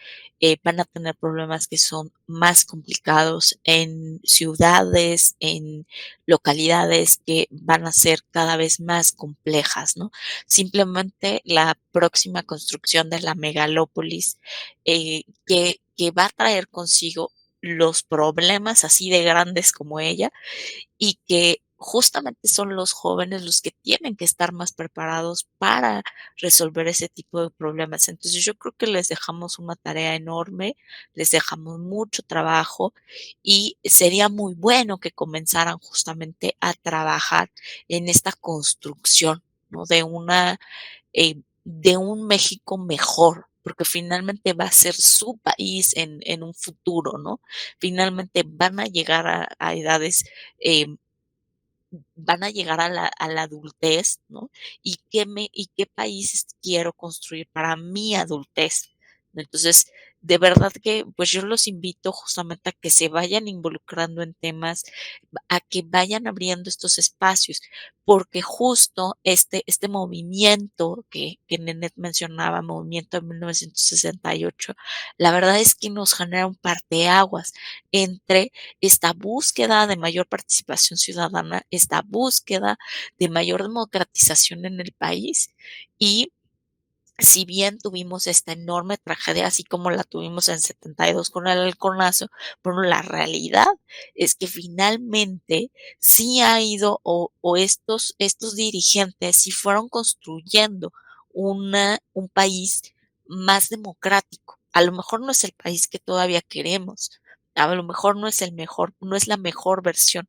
van a tener problemas que son más complicados en ciudades, en localidades que van a ser cada vez más complejas, ¿no? Simplemente la próxima construcción de la megalópolis, que va a traer consigo los problemas así de grandes como ella, y que justamente son los jóvenes los que tienen que estar más preparados para resolver ese tipo de problemas. Entonces yo creo que les dejamos una tarea enorme, les dejamos mucho trabajo y sería muy bueno que comenzaran justamente a trabajar en esta construcción, ¿no? De un México mejor, porque finalmente va a ser su país en un futuro, ¿no? Finalmente van a llegar a edades eh, van a llegar a la adultez, ¿no? Y qué países quiero construir para mi adultez. ¿No? Entonces, de verdad que, pues yo los invito justamente a que se vayan involucrando en temas, a que vayan abriendo estos espacios, porque justo este movimiento que Nenet mencionaba, movimiento de 1968, la verdad es que nos genera un parteaguas entre esta búsqueda de mayor participación ciudadana, esta búsqueda de mayor democratización en el país y si bien tuvimos esta enorme tragedia, así como la tuvimos en 72 con el halconazo, bueno, la realidad es que finalmente sí ha ido o estos dirigentes sí fueron construyendo un país más democrático. A lo mejor no es el país que todavía queremos, a lo mejor no es el mejor, no es la mejor versión,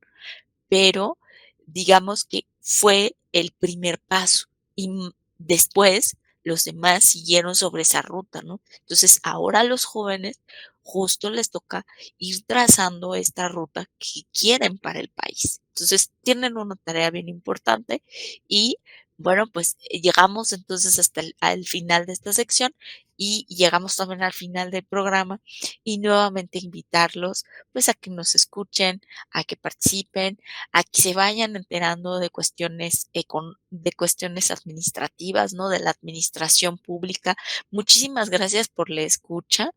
pero digamos que fue el primer paso y después los demás siguieron sobre esa ruta, ¿no? Entonces, ahora a los jóvenes justo les toca ir trazando esta ruta que quieren para el país. Entonces, tienen una tarea bien importante y Bueno, pues llegamos entonces hasta al final de esta sección y llegamos también al final del programa y nuevamente invitarlos pues a que nos escuchen, a que participen, a que se vayan enterando de cuestiones de cuestiones administrativas, ¿no? De la administración pública. Muchísimas gracias por la escucha.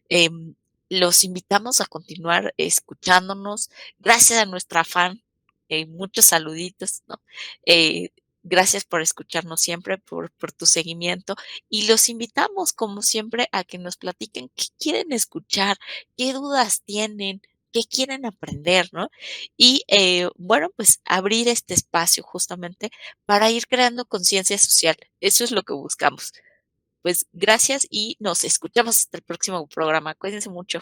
Em, los invitamos a continuar escuchándonos. Gracias a nuestra fan, muchos saluditos, ¿no? Eh, gracias por escucharnos siempre, por tu seguimiento. Y los invitamos, como siempre, a que nos platiquen qué quieren escuchar, qué dudas tienen, qué quieren aprender, ¿no? Y bueno, pues abrir este espacio justamente para ir creando conciencia social. Eso es lo que buscamos. Pues gracias y nos escuchamos hasta el próximo programa. Cuídense mucho.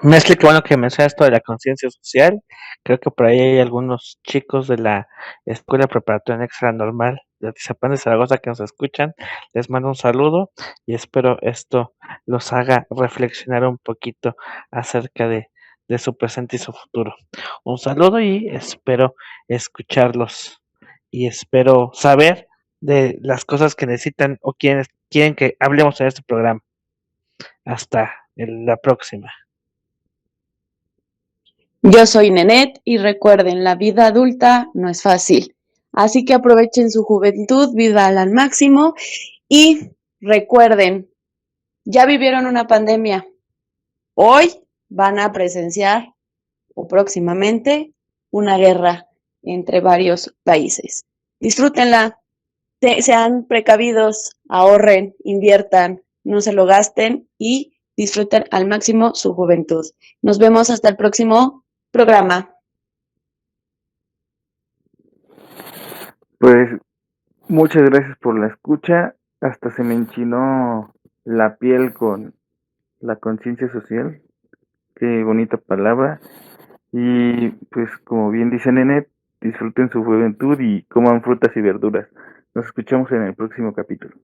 Mezcli, qué bueno que mencionas esto de la conciencia social. Creo que por ahí hay algunos chicos de la Escuela Preparatoria Extra Normal de Atizapán de Zaragoza que nos escuchan. Les mando un saludo y espero esto los haga reflexionar un poquito acerca de su presente y su futuro. Un saludo y espero escucharlos y espero saber de las cosas que necesitan o quieren que hablemos en este programa. Hasta la próxima. Yo soy Nenet y recuerden, la vida adulta no es fácil. Así que aprovechen su juventud, vivan al máximo y recuerden, ya vivieron una pandemia. Hoy van a presenciar o próximamente una guerra entre varios países. Disfrútenla, sean precavidos, ahorren, inviertan, no se lo gasten y disfruten al máximo su juventud. Nos vemos hasta el próximo programa. Pues muchas gracias por la escucha. Hasta se me enchinó la piel con la conciencia social. Qué bonita palabra. Y pues como bien dice Nenet, disfruten su juventud y coman frutas y verduras. Nos escuchamos en el próximo capítulo.